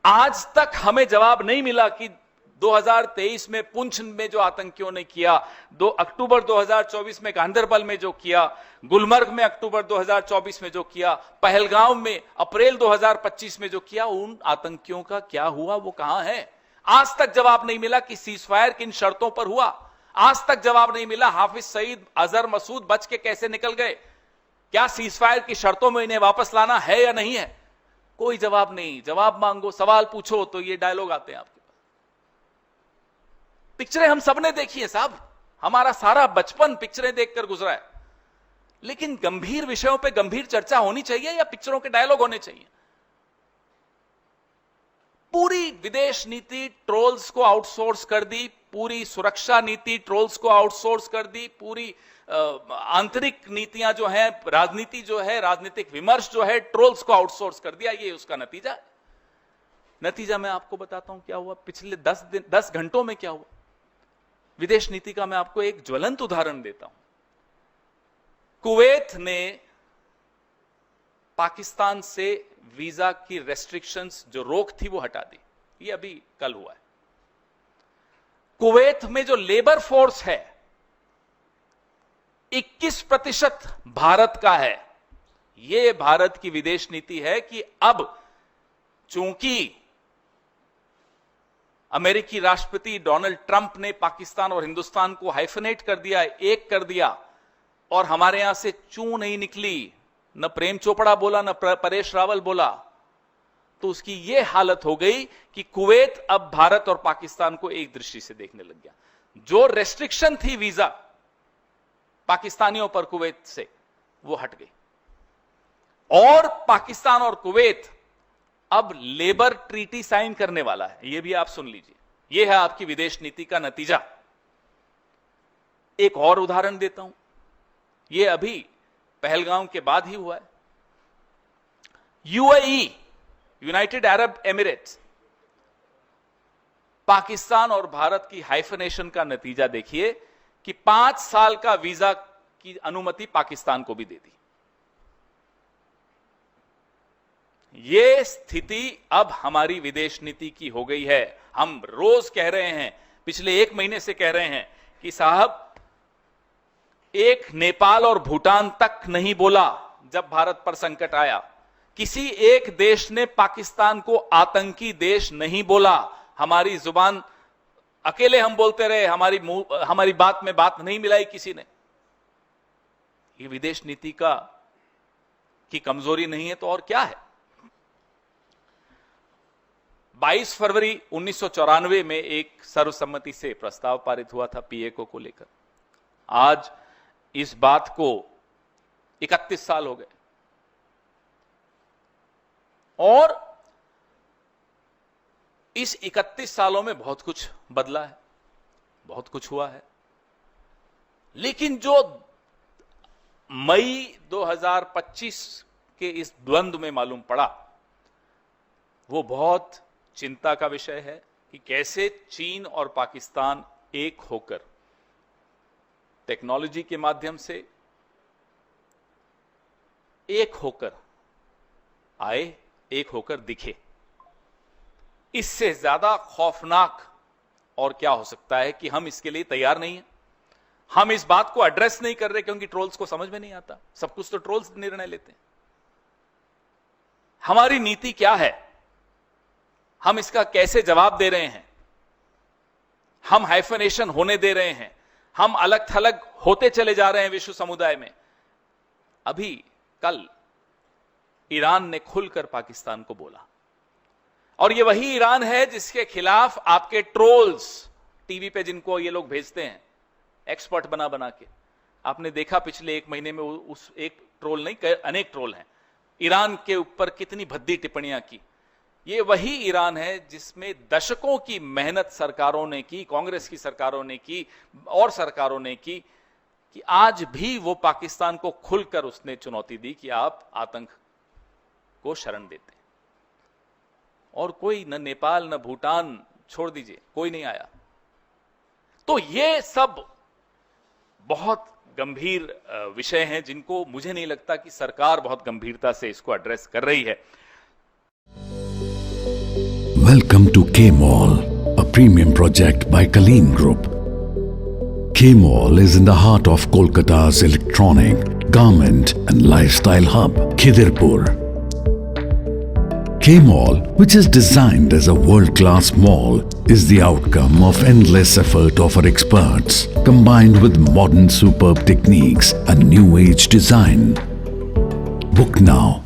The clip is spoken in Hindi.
आज तक हमें जवाब नहीं मिला कि 2023 में पुंछ में जो आतंकियों ने किया, 2 अक्टूबर 2024 में गांधरबल में जो किया, गुलमर्ग में अक्टूबर 2024 में जो किया, पहलगाम में अप्रैल 2025 में जो किया, उन आतंकियों का क्या हुआ, वो कहां है? आज तक जवाब नहीं मिला कि सीजफायर किन शर्तों पर हुआ। आज तक जवाब नहीं मिला हाफिज सईद, अजहर मसूद बच के कैसे निकल गए। क्या सीजफायर की शर्तों में इन्हें वापस लाना है या नहीं है? कोई जवाब नहीं। जवाब मांगो, सवाल पूछो तो ये डायलॉग आते हैं आपके पास। पिक्चरें हम सबने देखी है साहब, हमारा सारा बचपन पिक्चरें देखकर गुजरा है, लेकिन गंभीर विषयों पे गंभीर चर्चा होनी चाहिए या पिक्चरों के डायलॉग होने चाहिए? पूरी विदेश नीति ट्रोल्स को आउटसोर्स कर दी, पूरी सुरक्षा नीति ट्रोल्स को आउटसोर्स कर दी, पूरी आंतरिक नीतियां जो है, राजनीति जो है, राजनीतिक विमर्श जो है, ट्रोल्स को आउटसोर्स कर दिया। ये उसका नतीजा मैं आपको बताता हूं क्या हुआ पिछले 10 घंटों में। क्या हुआ विदेश नीति का, मैं आपको एक ज्वलंत उदाहरण देता हूं। कुवैत ने पाकिस्तान से वीजा की रेस्ट्रिक्शंस, जो रोक थी, वो हटा दी। ये अभी कल हुआ है। कुवैत में जो लेबर फोर्स है 21% भारत का है। यह भारत की विदेश नीति है कि अब चूंकि अमेरिकी राष्ट्रपति डोनाल्ड ट्रंप ने पाकिस्तान और हिंदुस्तान को हाइफनेट कर दिया, एक कर दिया, और हमारे यहां से चू नहीं निकली, न प्रेम चोपड़ा बोला, न परेश रावल बोला, तो उसकी यह हालत हो गई कि कुवैत अब भारत और पाकिस्तान को एक दृष्टि से देखने लग गया। जो रेस्ट्रिक्शन थी वीजा पाकिस्तानियों पर कुवैत से, वो हट गई, और पाकिस्तान और कुवैत अब लेबर ट्रीटी साइन करने वाला है। यह भी आप सुन लीजिए, यह है आपकी विदेश नीति का नतीजा। एक और उदाहरण देता हूं, यह अभी पहलगाम के बाद ही हुआ है। UAE, United Arab Emirates, Pakistan और भारत की हाइफनेशन का नतीजा देखिए कि 5 साल का वीजा की अनुमति पाकिस्तान को भी दे दी। यह स्थिति अब हमारी विदेश नीति की हो गई है। हम रोज कह रहे हैं, पिछले 1 महीने से कह रहे हैं कि साहब, एक नेपाल और भूटान तक नहीं बोला जब भारत पर संकट आया। किसी एक देश ने पाकिस्तान को आतंकी देश नहीं बोला। हमारी जुबान अकेले हम बोलते रहे, हमारी बात में बात नहीं मिलाई किसी ने। ये विदेश नीति की कमजोरी नहीं है तो और क्या है? 22 फरवरी 1994 में एक सर्वसम्मति से प्रस्ताव पारित हुआ था पीएको को लेकर। आज इस बात को 31 साल हो गए, और इस 31 सालों में बहुत कुछ बदला है, बहुत कुछ हुआ है, लेकिन जो मई 2025 के इस द्वंद्व में मालूम पड़ा, वो बहुत चिंता का विषय है कि कैसे चीन और पाकिस्तान एक होकर टेक्नोलॉजी के माध्यम से एक होकर आए, एक होकर दिखे। इससे ज्यादा खौफनाक और क्या हो सकता है कि हम इसके लिए तैयार नहीं हैं। हम इस बात को एड्रेस नहीं कर रहे क्योंकि ट्रोल्स को समझ में नहीं आता। सब कुछ तो ट्रोल्स निर्णय लेते हैं। हमारी नीति क्या है, हम इसका कैसे जवाब दे रहे हैं? हम हाइफनेशन होने दे रहे हैं, हम अलग थलग होते चले जा रहे हैं विश्व समुदाय में। अभी कल ईरान ने खुलकर पाकिस्तान को बोला, और ये वही ईरान है जिसके खिलाफ आपके ट्रोल्स टीवी पे, जिनको ये लोग भेजते हैं एक्सपर्ट बना बना के, आपने देखा पिछले 1 महीने में उस एक ट्रोल नहीं, अनेक ट्रोल हैं, ईरान के ऊपर कितनी भद्दी टिप्पणियां की। ये वही ईरान है जिसमें दशकों की मेहनत सरकारों ने की, कांग्रेस की सरकारों ने की और सरकारों ने की, कि आज भी वो पाकिस्तान को खुलकर उसने चुनौती दी कि आप आतंक को शरण देते हैं। और कोई, न नेपाल न भूटान, छोड़ दीजिए, कोई नहीं आया। तो ये सब बहुत गंभीर विषय हैं जिनको मुझे नहीं लगता कि सरकार बहुत गंभीरता से इसको एड्रेस कर रही है। Welcome to K-Mall, a premium project by Kaleen Group. K-Mall is in the heart of Kolkata's electronic, garment and lifestyle hub, Khidirpur. K-Mall, which is designed as a world-class mall, is the outcome of endless effort of our experts, combined with modern superb techniques and new-age design. Book now